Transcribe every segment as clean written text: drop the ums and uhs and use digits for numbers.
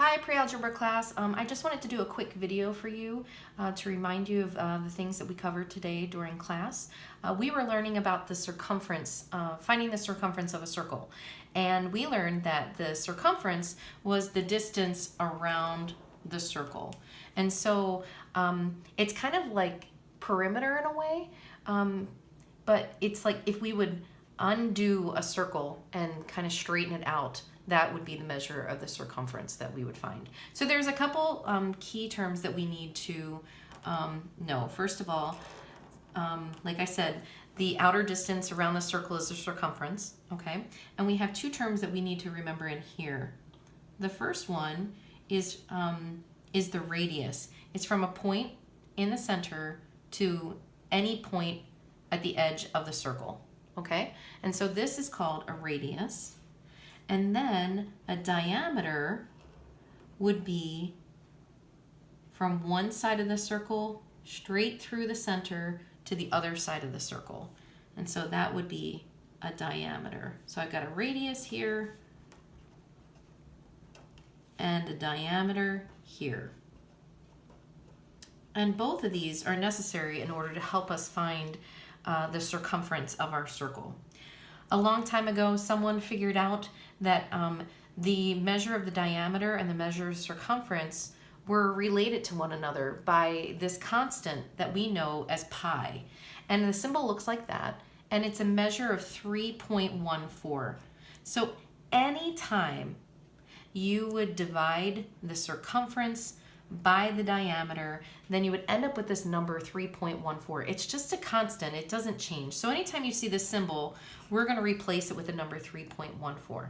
Hi, pre-algebra class. I just wanted to do a quick video for you to remind you of the things that we covered today during class. We were learning about the circumference, finding the circumference of a circle. And we learned that the circumference was the distance around the circle. And so it's kind of like perimeter in a way, but it's like if we would undo a circle and kind of straighten it out, that would be the measure of the circumference that we would find. So there's a couple key terms that we need to know. First of all, like I said, the outer distance around the circle is the circumference, okay? And we have two terms that we need to remember in here. The first one is the radius. It's from a point in the center to any point at the edge of the circle, okay? And so this is called a radius. And then a diameter would be from one side of the circle straight through the center to the other side of the circle. And so that would be a diameter. So I've got a radius here and a diameter here. And both of these are necessary in order to help us find the circumference of our circle. A long time ago, someone figured out that the measure of the diameter and the measure of circumference were related to one another by this constant that we know as pi. And the symbol looks like that, and it's a measure of 3.14. So anytime you would divide the circumference by the diameter, then you would end up with this number 3.14. It's just a constant, it doesn't change. So anytime you see this symbol, we're going to replace it with the number 3.14.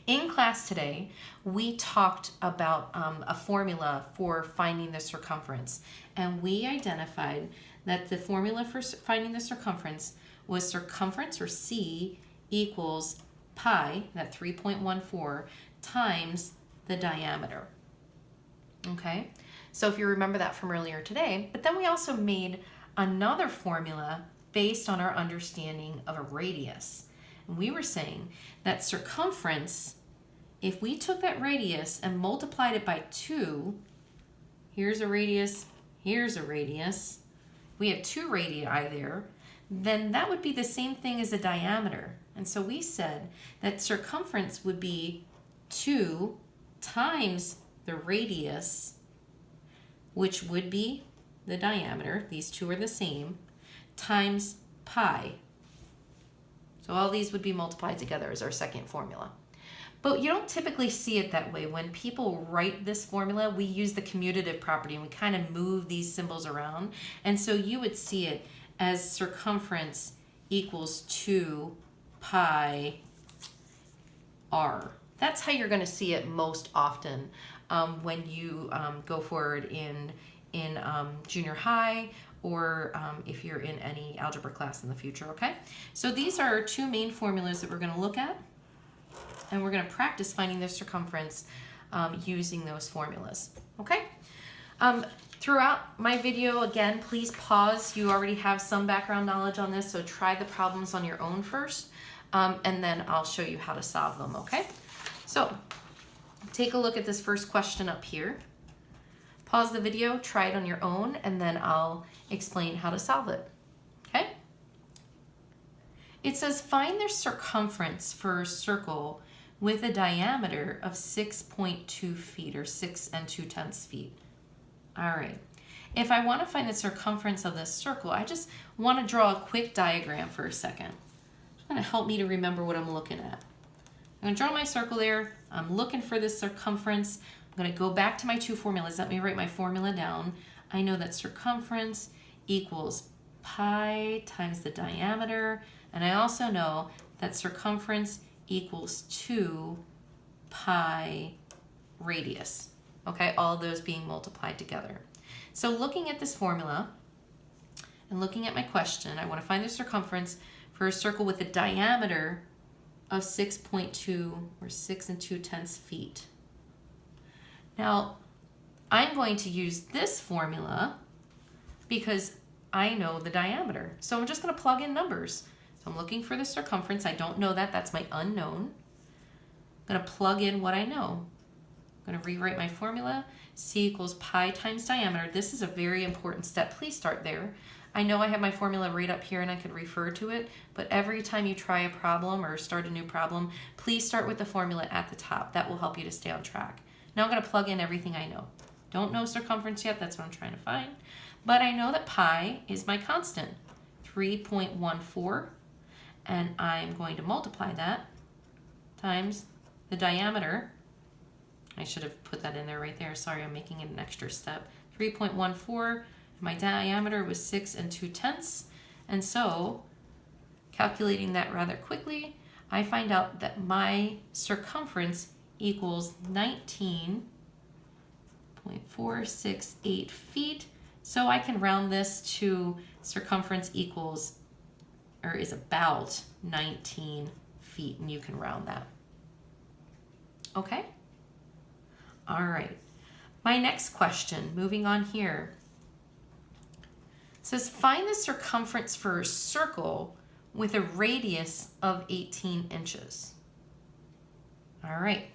In class today, we talked about a formula for finding the circumference, and we identified that the formula for finding the circumference was circumference, or C, equals pi, that 3.14, times the diameter. Okay, so if you remember that from earlier today, but then we also made another formula based on our understanding of a radius. And we were saying that circumference, if we took that radius and multiplied it by 2, here's a radius, here's a radius, we have 2 radii there, then that would be the same thing as a diameter. And so we said that circumference would be 2 times the radius, which would be the diameter, these two are the same, times pi. So all these would be multiplied together as our second formula. But you don't typically see it that way. When people write this formula, we use the commutative property and we kind of move these symbols around. And so you would see it as circumference equals 2 pi r. That's how you're going to see it most often when you go forward in junior high, or if you're in any algebra class in the future, okay? So these are our two main formulas that we're going to look at, and we're going to practice finding the circumference using those formulas, okay? Throughout my video, again, please pause. You already have some background knowledge on this, so try the problems on your own first, and then I'll show you how to solve them, okay? So take a look at this first question up here. Pause the video, try it on your own, and then I'll explain how to solve it, okay? It says find the circumference for a circle with a diameter of 6.2 feet, or 6 2/10 feet. All right, if I want to find the circumference of this circle, I just want to draw a quick diagram for a second. It's going to help me to remember what I'm looking at. I'm going to draw my circle there. I'm looking for this circumference. I'm going to go back to my two formulas. Let me write my formula down. I know that circumference equals pi times the diameter, and I also know that circumference equals 2 pi radius. Okay, all of those being multiplied together. So looking at this formula and looking at my question, I want to find the circumference for a circle with a diameter of 6.2, or 6 2/10 feet. Now, I'm going to use this formula because I know the diameter. So I'm just going to plug in numbers. So I'm looking for the circumference. I don't know that. That's my unknown. I'm going to plug in what I know. I'm I'm going to rewrite my formula. C equals pi times diameter. This is a very important step. Please start there. I know I have my formula right up here and I could refer to it, but every time you try a problem or start a new problem, please start with the formula at the top. That will help you to stay on track. Now I'm going to plug in everything I know. Don't know circumference yet, that's what I'm trying to find. But I know that pi is my constant, 3.14, and I'm going to multiply that times the diameter. I should have put that in there right there. Sorry, I'm making it an extra step. 3.14, my diameter was 6 2/10. And so, calculating that rather quickly, I find out that my circumference equals 19.468 feet. So I can round this to circumference equals, or is about 19 feet, and you can round that. Okay? All right. My next question, moving on here, says find the circumference for a circle with a radius of 18 inches. All right.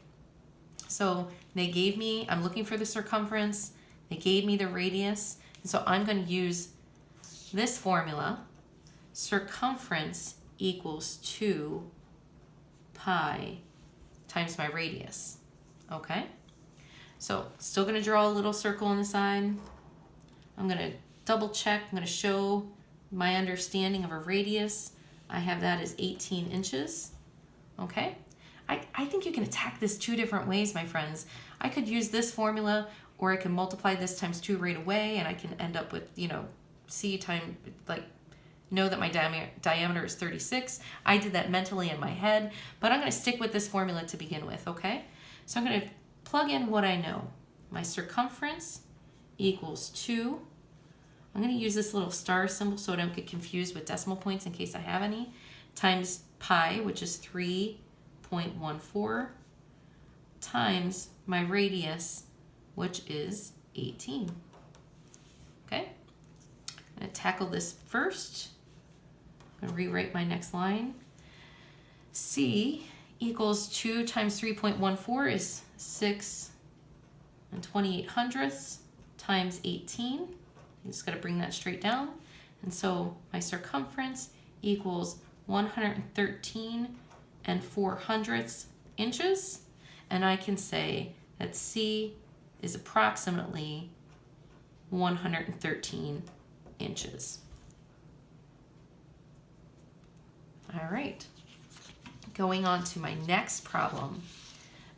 So they gave me, I'm looking for the circumference, they gave me the radius, and so I'm going to use this formula. Circumference equals 2 pi times my radius. Okay? So still going to draw a little circle on the side. I'm going to double check. I'm going to show my understanding of a radius. I have that as 18 inches. Okay? I think you can attack this two different ways, my friends. I could use this formula, or I can multiply this times 2 right away, and I can end up with, C times, know that my diameter is 36. I did that mentally in my head, but I'm going to stick with this formula to begin with, okay? So I'm going to plug in what I know. My circumference equals 2. I'm going to use this little star symbol so I don't get confused with decimal points in case I have any, times pi, which is 3.14, times my radius, which is 18. Okay? I'm going to tackle this first. I'm going to rewrite my next line. C equals 2 times 3.14 is 6 2/28 times 18. You just got to bring that straight down. And so my circumference equals 113 400 inches. And I can say that C is approximately 113 inches. All right. Going on to my next problem.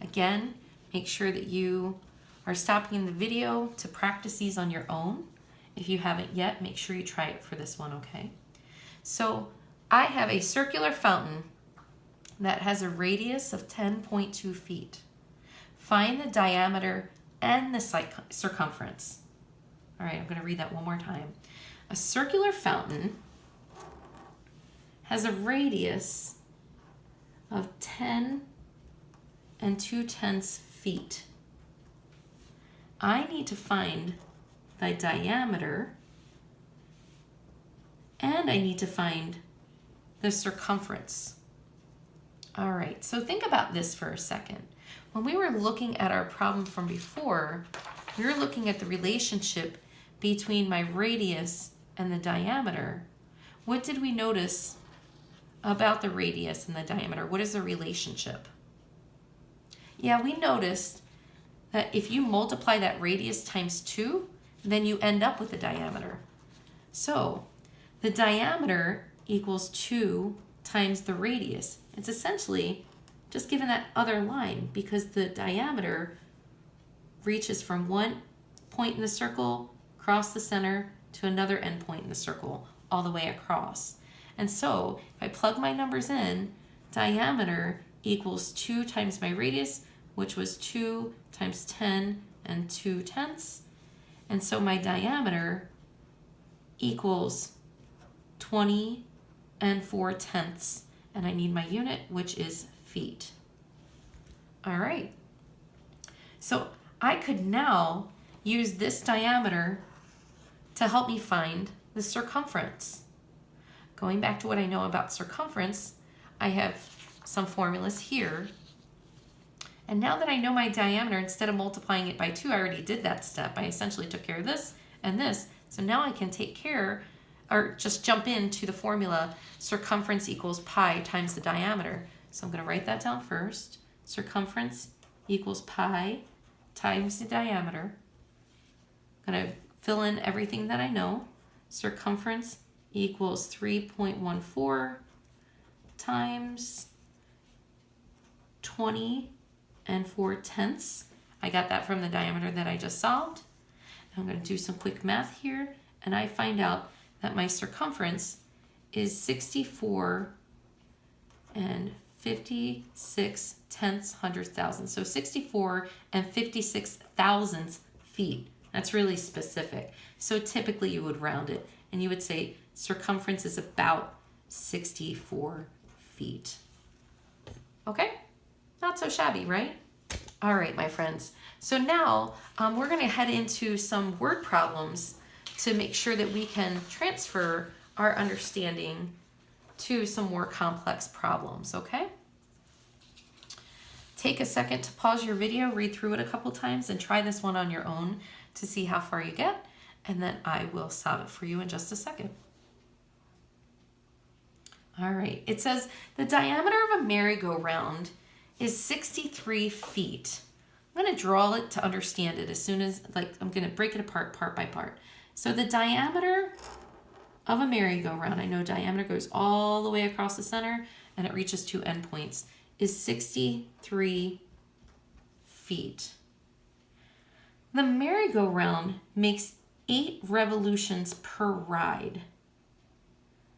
Again, make sure that you are stopping the video to practice these on your own. If you haven't yet, make sure you try it for this one, okay? So I have a circular fountain that has a radius of 10.2 feet. Find the diameter and the circumference. All right, I'm going to read that one more time. A circular fountain has a radius of 10 2/10 feet. I need to find the diameter and I need to find the circumference. All right, so think about this for a second. When we were looking at our problem from before, we were looking at the relationship between my radius and the diameter. What did we notice about the radius and the diameter? What is the relationship? Yeah, we noticed that if you multiply that radius times 2, then you end up with the diameter. So the diameter equals 2 times the radius. It's essentially just given that other line because the diameter reaches from one point in the circle, across the center, to another end point in the circle, all the way across. And so if I plug my numbers in, diameter equals 2 times my radius, which was 2 times 10 2/10. And so my diameter equals 20 4/10. And I need my unit, which is feet. All right. So I could now use this diameter to help me find the circumference. Going back to what I know about circumference, I have some formulas here. And now that I know my diameter, instead of multiplying it by 2, I already did that step. I essentially took care of this and this. So now I can take care, or just jump into the formula, circumference equals pi times the diameter. So I'm going to write that down first. Circumference equals pi times the diameter. I'm going to fill in everything that I know. Circumference equals 3.14 times 20 and 4/10. I got that from the diameter that I just solved. I'm going to do some quick math here, and I find out that my circumference is 64 and 56 tenths hundredths thousand. So 64 and 56 thousandths feet. That's really specific. So typically you would round it, and you would say circumference is about 64 feet. Okay? Not so shabby, right? All right, my friends. So now we're going to head into some word problems to make sure that we can transfer our understanding to some more complex problems, okay? Take a second to pause your video, read through it a couple times, and try this one on your own to see how far you get, and then I will solve it for you in just a second. All right, it says the diameter of a merry-go-round is 63 feet. I'm going to draw it to understand it as soon as, I'm going to break it apart part by part. So the diameter of a merry-go-round, I know diameter goes all the way across the center and it reaches 2 endpoints, is 63 feet. The merry-go-round makes 8 revolutions per ride.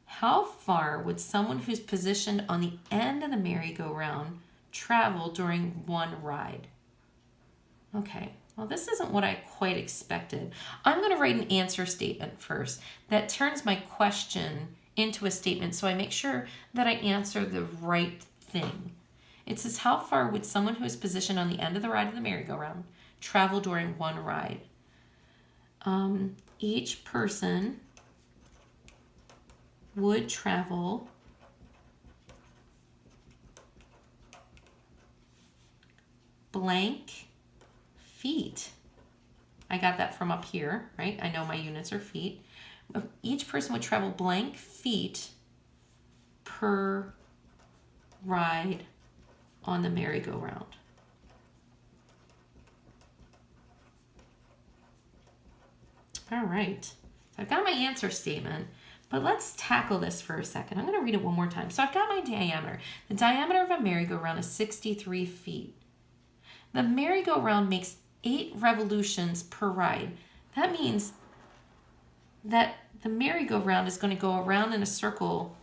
How far would someone who's positioned on the end of the merry-go-round travel during one ride? Okay, well, this isn't what I quite expected. I'm going to write an answer statement first that turns my question into a statement so I make sure that I answer the right thing. It says, how far would someone who is positioned on the end of the ride of the merry-go-round travel during one ride? Each person would travel blank feet. I got that from up here, right? I know my units are feet. Each person would travel blank feet per ride on the merry-go-round. All right, so I've got my answer statement, but let's tackle this for a second. I'm going to read it one more time. So I've got my diameter. The diameter of a merry-go-round is 63 feet. The merry-go-round makes 8 revolutions per ride. That means that the merry-go-round is going to go around in a circle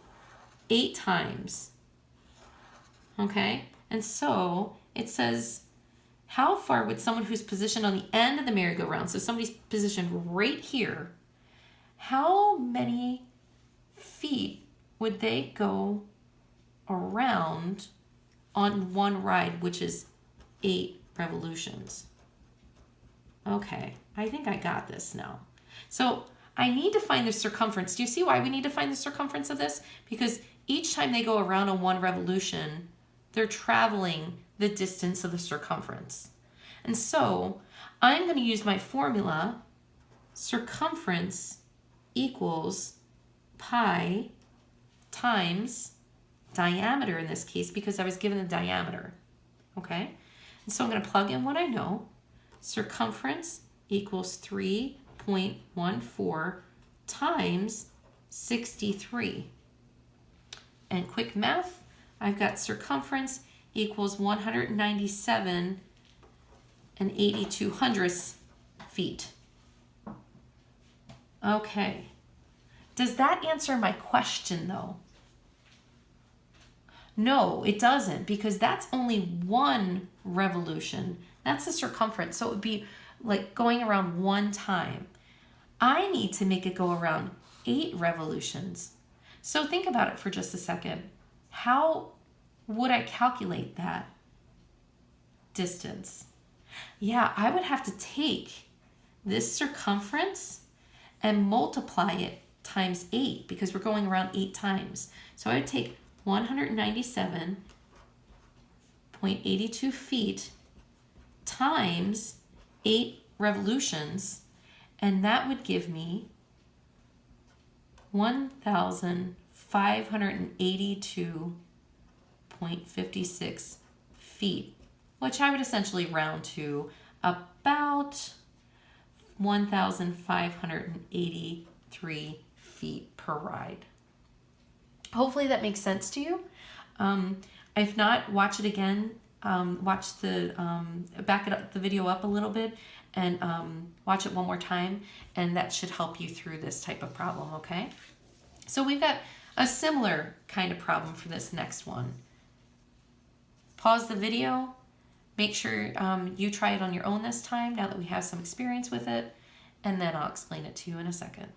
8 times. Okay? And so it says, how far would someone who's positioned on the end of the merry-go-round, so somebody's positioned right here, how many feet would they go around on one ride, which is 8 revolutions? Okay, I think I got this now. So I need to find the circumference. Do you see why we need to find the circumference of this? Because each time they go around on one revolution, they're traveling the distance of the circumference. And so I'm going to use my formula, circumference equals pi times diameter in this case, because I was given the diameter. Okay? And so I'm going to plug in what I know. Circumference equals 3.14 times 63. And quick math, I've got circumference equals 197 and 82 hundredths feet. Okay. Does that answer my question though? No, it doesn't, because that's only one revolution. That's the circumference. So it would be like going around one time. I need to make it go around 8 revolutions. So think about it for just a second. How would I calculate that distance? Yeah, I would have to take this circumference and multiply it times 8, because we're going around 8 times. So I would take 197.82 5.82 feet times 8 revolutions, and that would give me 1,582.56 feet, which I would essentially round to about 1,583 feet per ride. Hopefully that makes sense to you. If not, watch it again. Watch the back it up the video up a little bit and watch it one more time, and that should help you through this type of problem. Okay, so we've got a similar kind of problem for this next one. Pause the video, make sure you try it on your own this time now that we have some experience with it, and then I'll explain it to you in a second.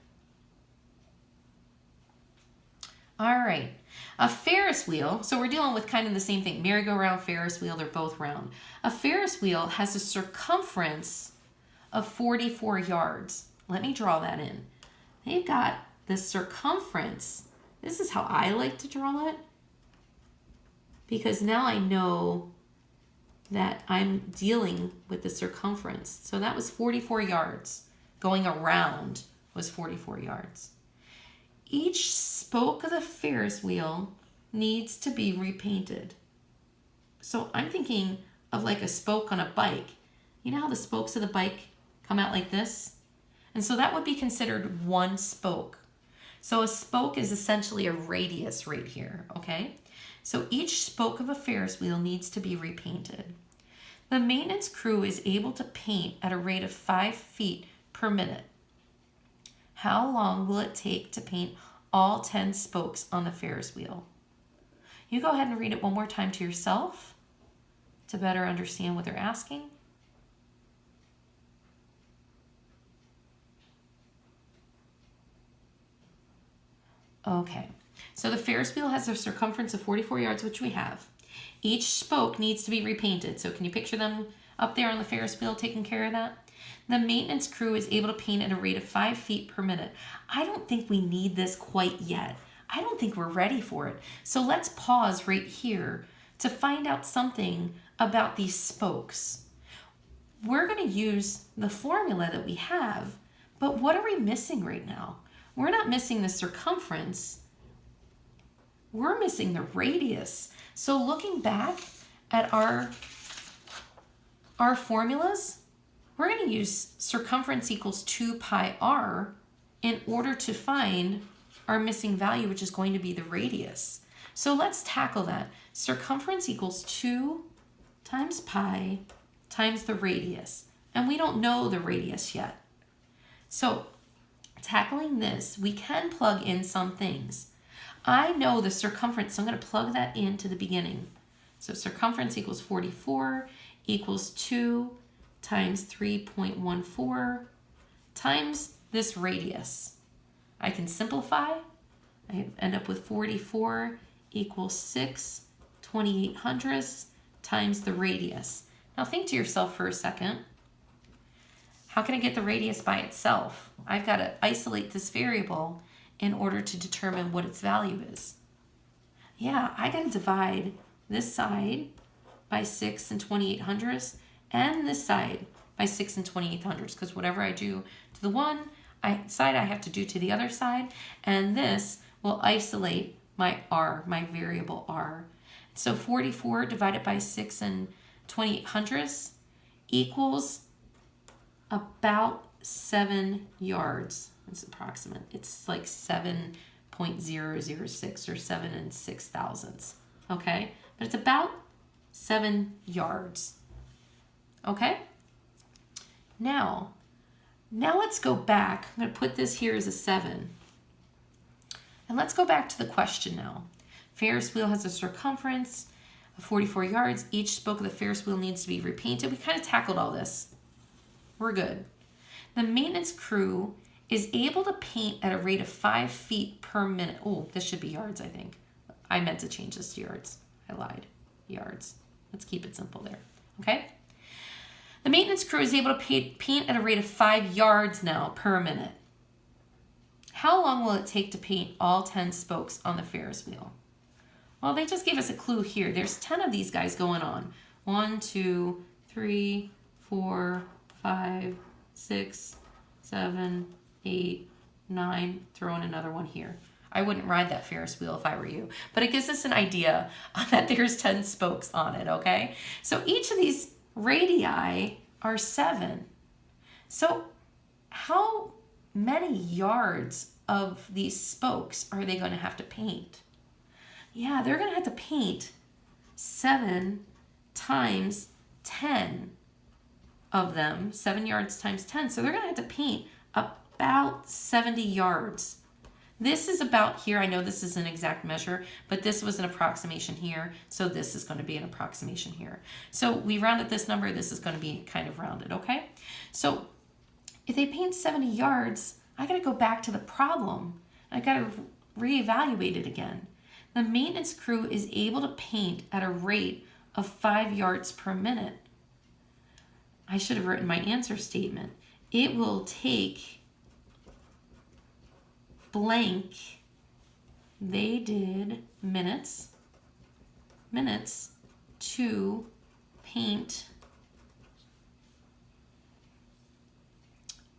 All right, a Ferris wheel, so we're dealing with kind of the same thing. Merry-go-round, Ferris wheel, they're both round. A Ferris wheel has a circumference of 44 yards. Let me draw that in. They've got the circumference. This is how I like to draw it, because now I know that I'm dealing with the circumference. So that was 44 yards. Going around was 44 yards. Each spoke of the Ferris wheel needs to be repainted. So I'm thinking of like a spoke on a bike. You know how the spokes of the bike come out like this? And so that would be considered one spoke. So a spoke is essentially a radius right here, okay? So each spoke of a Ferris wheel needs to be repainted. The maintenance crew is able to paint at a rate of 5 feet per minute. How long will it take to paint all 10 spokes on the Ferris wheel? You go ahead and read it one more time to yourself to better understand what they're asking. Okay, so the Ferris wheel has a circumference of 44 yards, which we have. Each spoke needs to be repainted. So can you picture them up there on the Ferris wheel taking care of that? The maintenance crew is able to paint at a rate of 5 feet per minute. I don't think we need this quite yet. I don't think we're ready for it. So let's pause right here to find out something about these spokes. We're going to use the formula that we have, but what are we missing right now? We're not missing the circumference. We're missing the radius. So looking back at our formulas, we're going to use circumference equals 2 pi r in order to find our missing value, which is going to be the radius. So let's tackle that. Circumference equals 2 times pi times the radius. And we don't know the radius yet. So tackling this, we can plug in some things. I know the circumference, so I'm going to plug that into the beginning. So circumference equals 44 equals 2 times 3.14 times this radius. I can simplify. I end up with 44 equals 6/2800 times the radius. Now think to yourself for a second. How can I get the radius by itself? I've got to isolate this variable in order to determine what its value is. Yeah, I got to divide this side by 6/2800 and this side by 6/2800, because whatever I do to the one side, I have to do to the other side, and this will isolate my r, my variable r. So 44 divided by 6/2800 equals about 7 yards. It's approximate. It's like 7.006 or 7 6/1000. Okay, but it's about 7 yards. Okay, now let's go back. I'm going to put this here as a 7. And let's go back to the question now. Ferris wheel has a circumference of 44 yards. Each spoke of the Ferris wheel needs to be repainted. We kind of tackled all this. We're good. The maintenance crew is able to paint at a rate of 5 feet per minute. Oh, this should be yards, I think. I meant to change this to yards. I lied. Yards. Let's keep it simple there. Okay? The maintenance crew is able to paint at a rate of 5 yards now per minute. How long will it take to paint all 10 spokes on the Ferris wheel? Well, they just gave us a clue here. There's 10 of these guys going on. 1, 2, 3, 4, 5, 6, 7, 8, 9. Throw in another one here. I wouldn't ride that Ferris wheel if I were you. But it gives us an idea that there's 10 spokes on it, okay? So each of these radii are 7. So how many yards of these spokes are they going to have to paint? Yeah, they're going to have to paint 7 times 10 of them, 7 yards times 10. So they're going to have to paint about 70 yards. This is about here. I know this is an exact measure, but this was an approximation here. So this is going to be an approximation here. So we rounded this number. This is going to be kind of rounded, okay? So if they paint 70 yards, I got to go back to the problem. I got to reevaluate it again. The maintenance crew is able to paint at a rate of 5 yards per minute. I should have written my answer statement. It will take blank, they did minutes to paint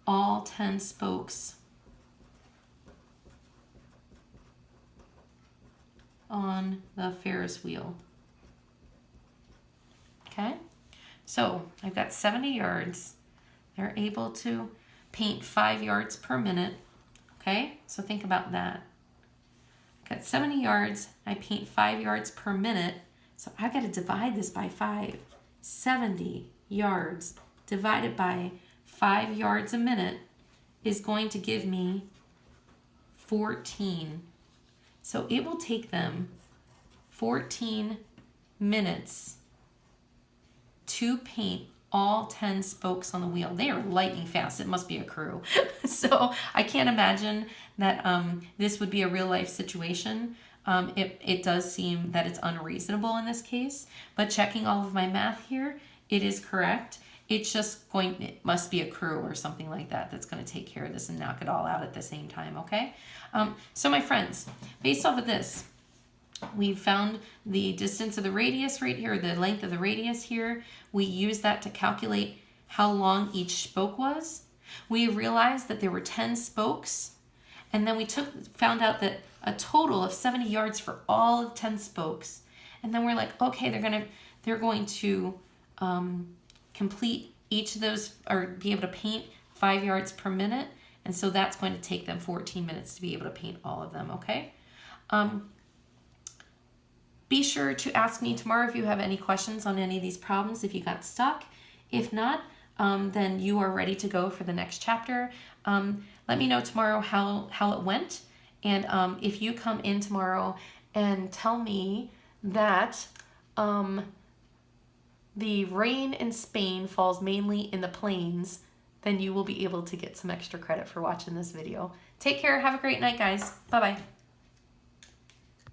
all 10 spokes on the Ferris wheel. Okay, so I've got 70 yards. They're able to paint 5 yards per minute. Okay, so think about that. I've got 70 yards, I paint 5 yards per minute, so I've got to divide this by 5. 70 yards divided by 5 yards a minute is going to give me 14. So it will take them 14 minutes to paint all 10 spokes on the wheel. They are lightning fast. It must be a crew. So I can't imagine that this would be a real life situation. It does seem that it's unreasonable in this case, but checking all of my math here, it is correct. It's just it must be a crew or something like that that's going to take care of this and knock it all out at the same time, okay? So my friends, based off of this, we found the distance of the radius right here, the length of the radius here. We used that to calculate how long each spoke was. We realized that there were 10 spokes, and then we found out that a total of 70 yards for all of 10 spokes. And then we're like, okay, they're going to complete each of those, or be able to paint 5 yards per minute, and so that's going to take them 14 minutes to be able to paint all of them, okay? Be sure to ask me tomorrow if you have any questions on any of these problems, if you got stuck. If not, then you are ready to go for the next chapter. Let me know tomorrow how it went. And if you come in tomorrow and tell me that the rain in Spain falls mainly in the plains, then you will be able to get some extra credit for watching this video. Take care. Have a great night, guys. Bye-bye.